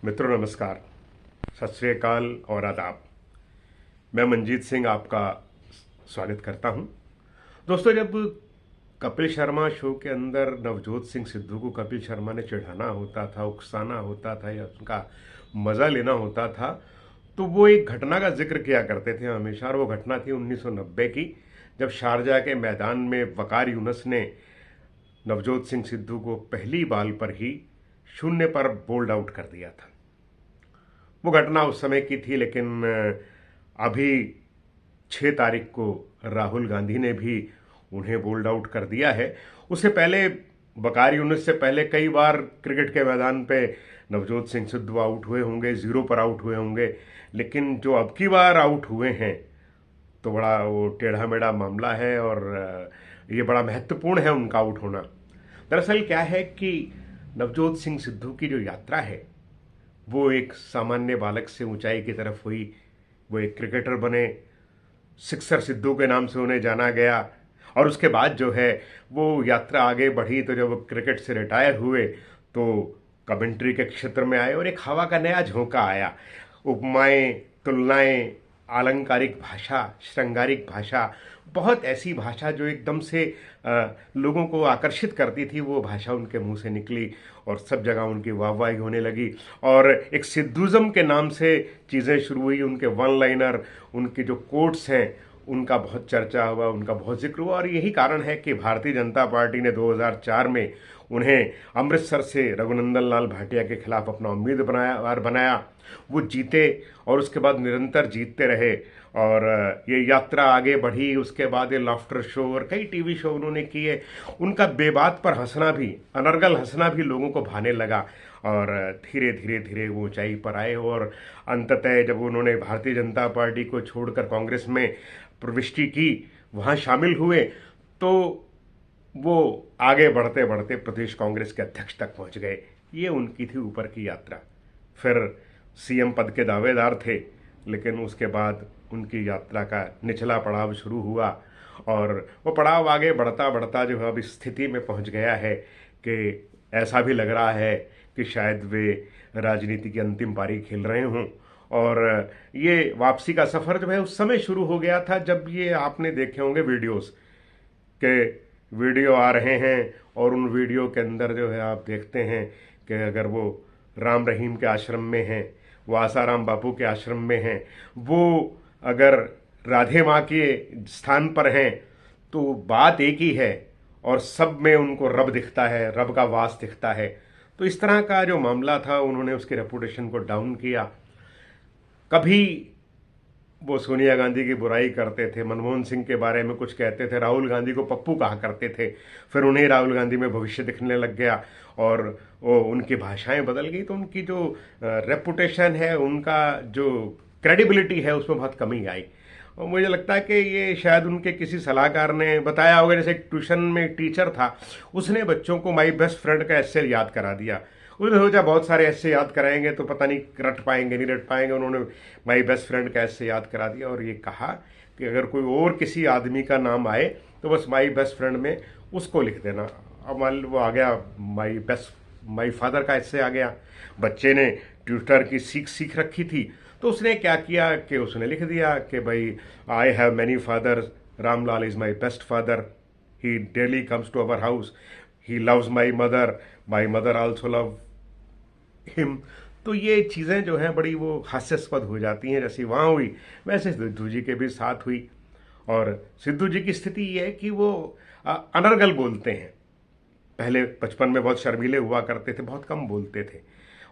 मित्रों नमस्कार, सत श्री अकाल और आदाब। मैं मनजीत सिंह आपका स्वागत करता हूं। दोस्तों, जब कपिल शर्मा शो के अंदर नवजोत सिंह सिद्धू को कपिल शर्मा ने चिढ़ाना होता था, उकसाना होता था या उनका मज़ा लेना होता था, तो वो एक घटना का जिक्र किया करते थे हमेशा। और वो घटना थी 1990 की, जब शारजाह के मैदान में वकार यूनुस ने नवजोत सिंह सिद्धू को पहली बॉल पर ही शून्य पर बोल्ड आउट कर दिया था। वो घटना उस समय की थी, लेकिन अभी 6 तारीख को राहुल गांधी ने भी उन्हें बोल्ड आउट कर दिया है। उससे पहले वकार यूनुस से पहले कई बार क्रिकेट के मैदान पे नवजोत सिंह सिद्धू आउट हुए होंगे, जीरो पर आउट हुए होंगे, लेकिन जो अब की बार आउट हुए हैं तो बड़ा वो टेढ़ा मेढ़ा मामला है और ये बड़ा महत्वपूर्ण है उनका आउट होना। दरअसल क्या है कि नवजोत सिंह सिद्धू की जो यात्रा है वो एक सामान्य बालक से ऊंचाई की तरफ हुई। वो एक क्रिकेटर बने, सिक्सर सिद्धू के नाम से उन्हें जाना गया। और उसके बाद जो है वो यात्रा आगे बढ़ी, तो जब वो क्रिकेट से रिटायर हुए तो कमेंट्री के क्षेत्र में आए और एक हवा का नया झोंका आया। उपमाएं, तुलनाएं, आलंकारिक भाषा, श्रृंगारिक भाषा, बहुत ऐसी भाषा जो एकदम से लोगों को आकर्षित करती थी, वो भाषा उनके मुंह से निकली और सब जगह उनकी वाहवाही होने लगी। और एक सिद्धूज़म के नाम से चीज़ें शुरू हुई। उनके वन लाइनर, उनके जो कोट्स हैं, उनका बहुत चर्चा हुआ, उनका बहुत जिक्र हुआ। और यही कारण है कि भारतीय जनता पार्टी ने 2004 में उन्हें अमृतसर से रघुनंदन लाल भाटिया के खिलाफ अपना उम्मीदवार बनाया। वो जीते और उसके बाद निरंतर जीतते रहे और ये यात्रा आगे बढ़ी। उसके बाद ये लाफ्टर शो और कई टीवी शो उन्होंने किए। उनका बेबात पर हंसना भी, अनर्गल हंसना भी लोगों को भाने लगा और धीरे धीरे धीरे वो ऊंचाई पर आए। और अंततः जब उन्होंने भारतीय जनता पार्टी को छोड़कर कांग्रेस में प्रविष्टि की, वहाँ शामिल हुए, तो वो आगे बढ़ते बढ़ते प्रदेश कांग्रेस के अध्यक्ष तक पहुँच गए। ये उनकी थी ऊपर की यात्रा। फिर सीएम पद के दावेदार थे, लेकिन उसके बाद उनकी यात्रा का निचला पड़ाव शुरू हुआ और वो पड़ाव आगे बढ़ता बढ़ता जो है अब इस स्थिति में पहुंच गया है कि ऐसा भी लग रहा है कि शायद वे राजनीति की अंतिम पारी खेल रहे हों। और ये वापसी का सफ़र जो है उस समय शुरू हो गया था जब ये आपने देखे होंगे वीडियोस के वीडियो आ रहे हैं और उन वीडियो के अंदर जो है आप देखते हैं कि अगर वो राम रहीम के आश्रम में हैं, वो आसाराम बापू के आश्रम में हैं, वो अगर राधे माँ के स्थान पर हैं, तो बात एक ही है और सब में उनको रब दिखता है, रब का वास दिखता है। तो इस तरह का जो मामला था, उन्होंने उसके रेपुटेशन को डाउन किया। कभी वो सोनिया गांधी की बुराई करते थे, मनमोहन सिंह के बारे में कुछ कहते थे, राहुल गांधी को पप्पू कहा करते थे, फिर उन्हें राहुल गांधी में भविष्य दिखने लग गया और वो उनकी भाषाएं बदल गई। तो उनकी जो रेपुटेशन है, उनका जो क्रेडिबिलिटी है, उसमें बहुत कमी आई। और मुझे लगता है कि ये शायद उनके किसी सलाहकार ने बताया होगा। जैसे एक ट्यूशन में एक टीचर था, उसने बच्चों को माई बेस्ट फ्रेंड का एस्से याद करा दिया। उसने सोचा बहुत सारे ऐसे याद कराएंगे तो पता नहीं रट पाएंगे नहीं रट पाएंगे। उन्होंने माई बेस्ट फ्रेंड का ऐसे याद करा दिया और ये कहा कि अगर कोई और किसी आदमी का नाम आए तो बस माई बेस्ट फ्रेंड में उसको लिख देना। अब मान लो वो आ गया, माई फादर का ऐसे आ गया। बच्चे ने ट्विटर की सीख रखी थी, तो उसने क्या किया कि उसने लिख दिया कि भाई I have many fathers, Ramlal is my best father, he daily comes to our house, he loves my mother also love him. तो ये चीज़ें जो हैं बड़ी वो हास्यास्पद हो जाती हैं। जैसी वहाँ हुई वैसे सिद्धू जी के भी साथ हुई। और सिद्धू जी की स्थिति ये है कि वो अनर्गल बोलते हैं। पहले बचपन में बहुत शर्मीले हुआ करते थे, बहुत कम बोलते थे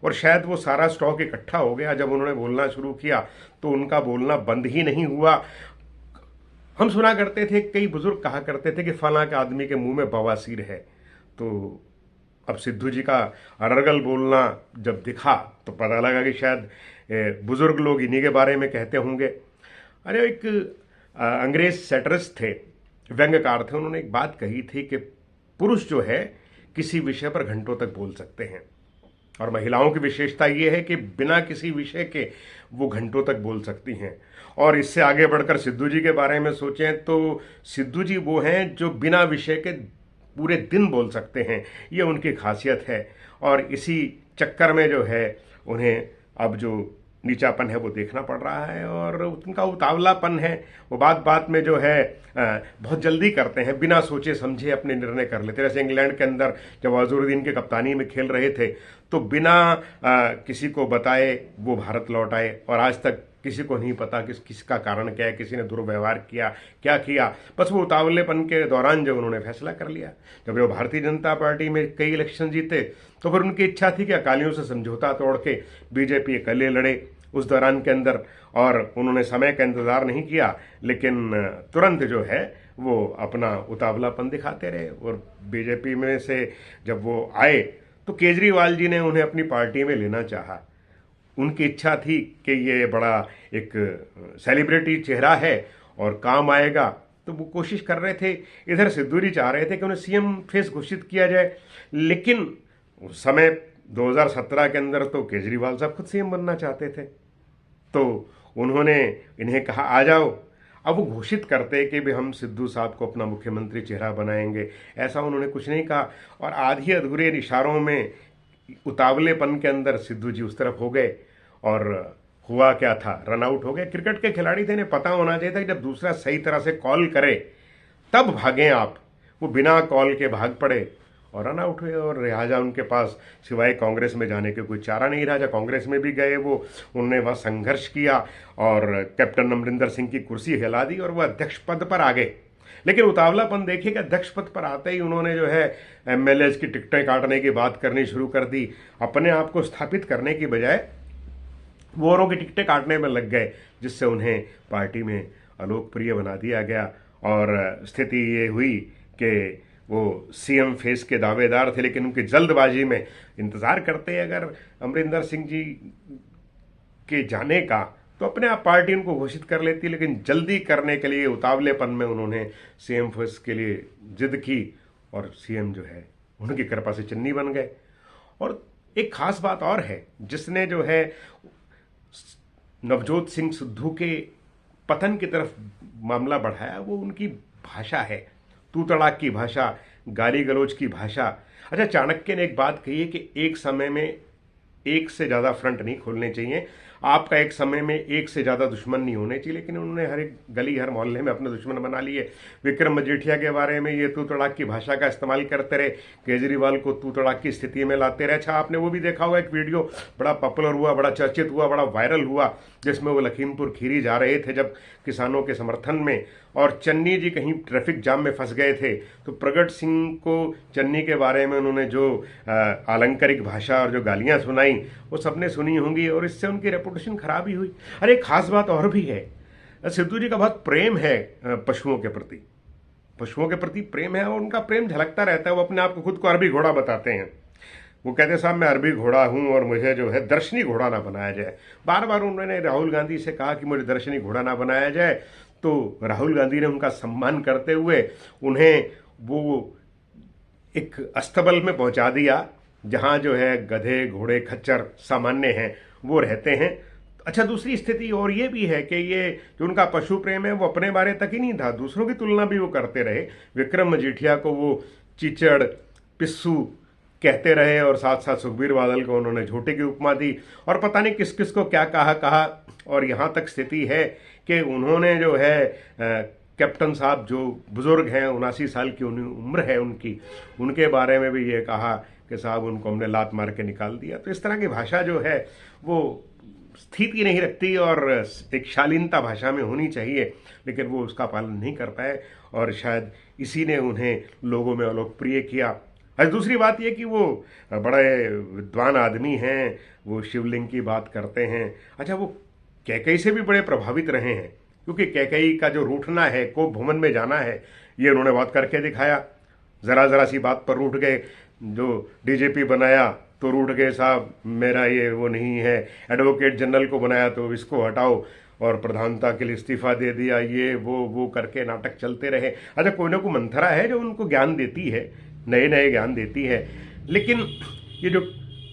और शायद वो सारा स्टॉक इकट्ठा हो गया। जब उन्होंने बोलना शुरू किया तो उनका बोलना बंद ही नहीं हुआ। हम सुना करते थे, कई बुजुर्ग कहा करते थे कि फलां के आदमी के मुंह में बवासीर है। तो अब सिद्धू जी का अनर्गल बोलना जब दिखा तो पता लगा कि शायद बुजुर्ग लोग इन्हीं के बारे में कहते होंगे। अरे एक अंग्रेज सेटरिस्ट थे, व्यंग्यकार थे, उन्होंने एक बात कही थी कि पुरुष जो है किसी विषय पर घंटों तक बोल सकते हैं और महिलाओं की विशेषता ये है कि बिना किसी विषय के वो घंटों तक बोल सकती हैं। और इससे आगे बढ़कर सिद्धू जी के बारे में सोचें तो सिद्धू जी वो हैं जो बिना विषय के पूरे दिन बोल सकते हैं। ये उनकी खासियत है और इसी चक्कर में जो है उन्हें अब जो नीचापन है वो देखना पड़ रहा है, और उनका उतावलापन है वो बात बात में जो है बहुत जल्दी करते हैं, बिना सोचे समझे अपने निर्णय कर लेते हैं। जैसे इंग्लैंड के अंदर जब अजहरुद्दीन के कप्तानी में खेल रहे थे तो बिना किसी को बताए वो भारत लौट आए, और आज तक किसी को नहीं पता किसका कारण क्या है, किसी ने दुर्व्यवहार किया क्या किया, बस वो उतावलेपन के दौरान जब उन्होंने फैसला कर लिया। जब वो भारतीय जनता पार्टी में कई इलेक्शन जीते तो फिर उनकी इच्छा थी कि अकालियों से समझौता तोड़ के बीजेपी अकेले लड़े उस दौरान के अंदर, और उन्होंने समय का इंतजार नहीं किया, लेकिन तुरंत जो है वो अपना उतावलापन दिखाते रहे। और बीजेपी में से जब वो आए तो केजरीवाल जी ने उन्हें अपनी पार्टी में लेना चाहा। उनकी इच्छा थी कि ये बड़ा एक सेलिब्रिटी चेहरा है और काम आएगा, तो वो कोशिश कर रहे थे। इधर सिद्धू जी चाह रहे थे कि उन्हें सीएम फेस घोषित किया जाए, लेकिन उस समय 2017 के अंदर तो केजरीवाल साहब खुद सीएम बनना चाहते थे, तो उन्होंने इन्हें कहा आ जाओ। अब वो घोषित करते कि भी हम सिद्धू साहब को अपना मुख्यमंत्री चेहरा बनाएंगे, ऐसा उन्होंने कुछ नहीं कहा, और आधी अधूरे इशारों में उतावलेपन के अंदर सिद्धू जी उस तरफ हो गए, और हुआ क्या था, रन आउट हो गए। क्रिकेट के खिलाड़ी थे, इन्हें पता होना चाहिए था कि जब दूसरा सही तरह से कॉल करे तब भागें आप। वो बिना कॉल के भाग पड़े और रन आउट हुए, और लिहाजा उनके पास सिवाय कांग्रेस में जाने के कोई चारा नहीं रहा। जब कांग्रेस में भी गए वो, उन्होंने वहाँ संघर्ष किया और कैप्टन अमरिंदर सिंह की कुर्सी हिला दी और वह अध्यक्ष पद पर आ गए। लेकिन उतावलापन देखिए कि अध्यक्ष पद पर आते ही उन्होंने जो है एमएलएज की टिकटें काटने की बात करनी शुरू कर दी। अपने आप को स्थापित करने की बजाय वो औरों की टिकटें काटने में लग गए, जिससे उन्हें पार्टी में अलोकप्रिय बना दिया गया। और स्थिति ये हुई कि वो सीएम फेस के दावेदार थे, लेकिन उनकी जल्दबाजी में इंतज़ार करते अगर अमरिंदर सिंह जी के जाने का तो अपने आप पार्टी उनको घोषित कर लेती, लेकिन जल्दी करने के लिए उतावलेपन में उन्होंने सीएम फेस के लिए जिद की, और सीएम जो है उनकी कृपा से चन्नी बन गए। और एक खास बात और है जिसने जो है नवजोत सिंह सिद्धू के पतन की तरफ मामला बढ़ाया, वो उनकी भाषा है, तू तड़ाक की भाषा, गाली गलौज की भाषा। अच्छा, चाणक्य ने एक बात कही है कि एक समय में एक से ज़्यादा फ्रंट नहीं खोलने चाहिए, आपका एक समय में एक से ज़्यादा दुश्मन नहीं होने चाहिए, लेकिन उन्होंने हर एक गली हर मोहल्ले में अपने दुश्मन बना लिए। विक्रम मजीठिया के बारे में ये तू तड़ाक की भाषा का इस्तेमाल करते रहे, केजरीवाल को तू तड़ाक की स्थिति में लाते रहे। अच्छा, आपने वो भी देखा होगा, एक वीडियो बड़ा पॉपुलर हुआ, बड़ा चर्चित हुआ, बड़ा वायरल हुआ, जिसमें वो लखीमपुर खीरी जा रहे थे जब किसानों के समर्थन में, और चन्नी जी कहीं ट्रैफिक जाम में फंस गए थे, तो प्रगट सिंह को चन्नी के बारे में उन्होंने जो आलंकारिक भाषा और जो गालियां सुनाई वो सबने सुनी होंगी, और इससे उनकी रेपुटेशन खराब ही हुई। अरे एक खास बात और भी है, सिद्धू जी का बहुत प्रेम है पशुओं के प्रति, पशुओं के प्रति प्रेम है, और उनका प्रेम झलकता रहता है। वो अपने आप को खुद को अरबी घोड़ा बताते हैं। वो कहते हैं साहब मैं अरबी घोड़ा हूं और मुझे जो है दर्शनी घोड़ा ना बनाया जाए। बार बार उन्होंने राहुल गांधी से कहा कि मुझे दर्शनी घोड़ा ना बनाया जाए, तो राहुल गांधी ने उनका सम्मान करते हुए उन्हें वो एक अस्तबल में पहुंचा दिया जहां जो है गधे घोड़े खच्चर सामान्य हैं वो रहते हैं। अच्छा, दूसरी स्थिति और ये भी है कि ये जो उनका पशु प्रेम है वो अपने बारे तक ही नहीं था, दूसरों की तुलना भी वो करते रहे। विक्रम मजीठिया को वो चिचड़ पिस्सू कहते रहे, और साथ साथ सुखबीर बादल को उन्होंने झोटे की उपमा दी, और पता नहीं किस किस को क्या कहा। और यहाँ तक स्थिति है कि उन्होंने जो है कैप्टन साहब जो बुजुर्ग हैं, 79 साल की उम्र है उनकी, उनके बारे में भी ये कहा कि साहब उनको हमने लात मार के निकाल दिया। तो इस तरह की भाषा जो है वो स्थिति नहीं रखती, और एक शालीनता भाषा में होनी चाहिए, लेकिन वो उसका पालन नहीं कर पाए, और शायद इसी ने उन्हें लोगों में अलोकप्रिय किया। और दूसरी बात ये कि वो बड़े विद्वान आदमी हैं, वो शिवलिंग की बात करते हैं। अच्छा, वो कैकई से भी बड़े प्रभावित रहे हैं, क्योंकि कैकई का जो रूठना है, को भवन में जाना है, ये उन्होंने बात करके दिखाया। ज़रा सी बात पर रूठ गए, जो डीजीपी बनाया तो रूठ गए साहब मेरा ये वो नहीं है, एडवोकेट जनरल को बनाया तो इसको हटाओ, और प्रधानता के लिए इस्तीफा दे दिया, ये वो करके नाटक चलते रहे। अच्छा, कोई ना कोई मंथरा है जो उनको ज्ञान देती है, नए नए ज्ञान देती है, लेकिन ये जो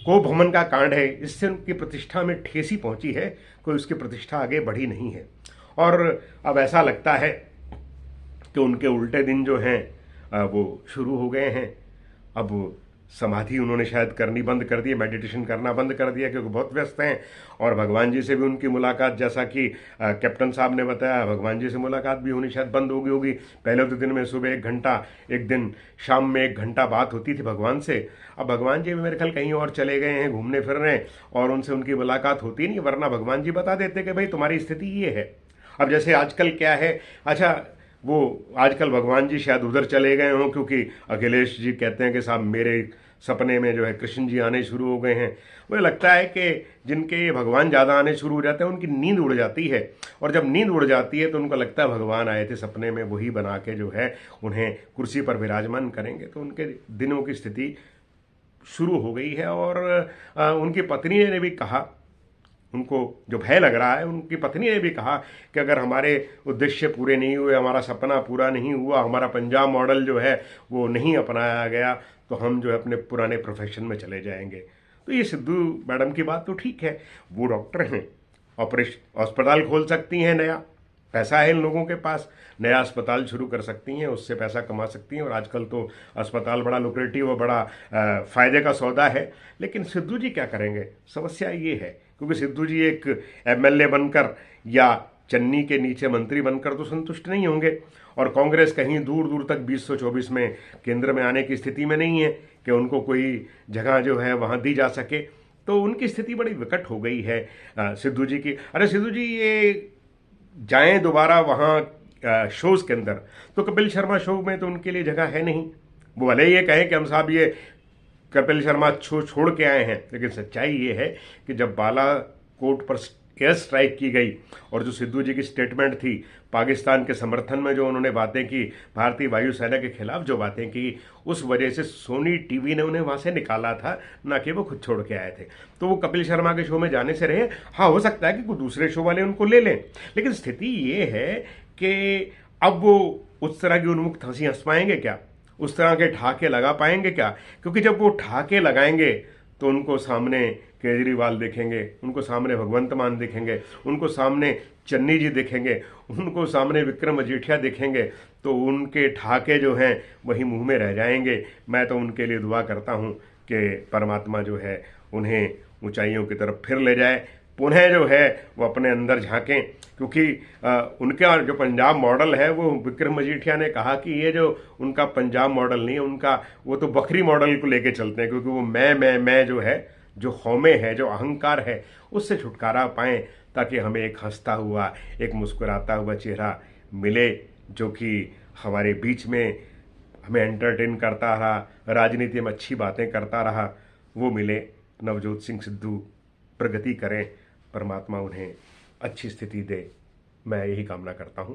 को भवन का कांड है इससे उनकी प्रतिष्ठा में ठेस ही पहुंची है, कोई उसकी प्रतिष्ठा आगे बढ़ी नहीं है। और अब ऐसा लगता है कि उनके उल्टे दिन जो हैं वो शुरू हो गए हैं। अब समाधि उन्होंने शायद करनी बंद कर दी है, मेडिटेशन करना बंद कर दिया क्योंकि बहुत व्यस्त हैं। और भगवान जी से भी उनकी मुलाकात, जैसा कि कैप्टन साहब ने बताया, भगवान जी से मुलाकात भी होनी शायद बंद हो गई होगी। पहले तो दिन में सुबह 1 घंटा, एक दिन शाम में 1 घंटा बात होती थी भगवान से। अब भगवान जी भी मेरे ख्याल कहीं और चले गए हैं घूमने फिर रहे, और उनसे उनकी मुलाकात होती नहीं, वरना भगवान जी बता देते कि भाई तुम्हारी स्थिति ये है। अब जैसे आजकल क्या है, अच्छा वो आजकल भगवान जी शायद उधर चले गए हों, क्योंकि अखिलेश जी कहते हैं कि साहब मेरे सपने में जो है कृष्ण जी आने शुरू हो गए हैं। मुझे लगता है कि जिनके भगवान ज़्यादा आने शुरू हो जाते हैं उनकी नींद उड़ जाती है, और जब नींद उड़ जाती है तो उनको लगता है भगवान आए थे सपने में, वही बना के जो है उन्हें कुर्सी पर विराजमान करेंगे। तो उनके दिनों की स्थिति शुरू हो गई है। और उनकी पत्नी ने भी कहा, उनको जो भय लग रहा है, उनकी पत्नी ने भी कहा कि अगर हमारे उद्देश्य पूरे नहीं हुए, हमारा सपना पूरा नहीं हुआ, हमारा पंजाब मॉडल जो है वो नहीं अपनाया गया, तो हम जो है अपने पुराने प्रोफेशन में चले जाएंगे। तो ये सिद्धू मैडम की बात तो ठीक है, वो डॉक्टर हैं, ऑपरेशन अस्पताल खोल सकती हैं, नया पैसा है इन लोगों के पास, नया अस्पताल शुरू कर सकती हैं, उससे पैसा कमा सकती हैं। और आजकल तो अस्पताल बड़ा लुक्रेटिव और बड़ा फ़ायदे का सौदा है। लेकिन सिद्धू जी क्या करेंगे, समस्या ये है, क्योंकि सिद्धू जी एक एमएलए बनकर या चन्नी के नीचे मंत्री बनकर तो संतुष्ट नहीं होंगे, और कांग्रेस कहीं दूर दूर तक 2024 में केंद्र में आने की स्थिति में नहीं है कि उनको कोई जगह जो है वहाँ दी जा सके। तो उनकी स्थिति बड़ी विकट हो गई है सिद्धू जी की। अरे सिद्धू जी ये जाएं दोबारा वहाँ शोज़ के अंदर, तो कपिल शर्मा शो में तो उनके लिए जगह है नहीं। वो भले ये कहें कि हम साहब ये कपिल शर्मा छोड़ के आए हैं, लेकिन सच्चाई ये है कि जब बालाकोट पर एयर स्ट्राइक की गई और जो सिद्धू जी की स्टेटमेंट थी पाकिस्तान के समर्थन में, जो उन्होंने बातें की, भारतीय वायुसेना के खिलाफ जो बातें की, उस वजह से सोनी टीवी ने उन्हें वहाँ से निकाला था, ना कि वो खुद छोड़ के आए थे। तो वो कपिल शर्मा के शो में जाने से रहे। हाँ, हो सकता है कि कोई दूसरे शो वाले उनको ले लें, लेकिन स्थिति ये है कि अब वो उस तरह की उन्मुक्त हंसी हंस पाएंगे क्या, उस तरह के ठाके लगा पाएंगे क्या? क्योंकि जब वो ठाके लगाएंगे तो उनको सामने केजरीवाल देखेंगे, उनको सामने भगवंत मान देखेंगे, उनको सामने चन्नी जी देखेंगे, उनको सामने विक्रम मजीठिया देखेंगे, तो उनके ठाके जो हैं वही मुंह में रह जाएंगे। मैं तो उनके लिए दुआ करता हूँ कि परमात्मा जो है उन्हें ऊंचाइयों की तरफ फिर ले जाए, पुनः जो है वो अपने अंदर झांकें। क्योंकि उनका जो पंजाब मॉडल है, वो विक्रम मजीठिया ने कहा कि ये जो उनका पंजाब मॉडल नहीं है, उनका वो तो बकरी मॉडल को लेके चलते हैं, क्योंकि वो मैं जो है, जो हौमे है, जो अहंकार है, उससे छुटकारा पाएं, ताकि हमें एक हंसता हुआ, एक मुस्कुराता हुआ चेहरा मिले, जो कि हमारे बीच में हमें एंटरटेन करता रहा, राजनीति में अच्छी बातें करता रहा, वो मिले। नवजोत सिंह सिद्धू प्रगति करें, परमात्मा उन्हें अच्छी स्थिति दे, मैं यही कामना करता हूँ।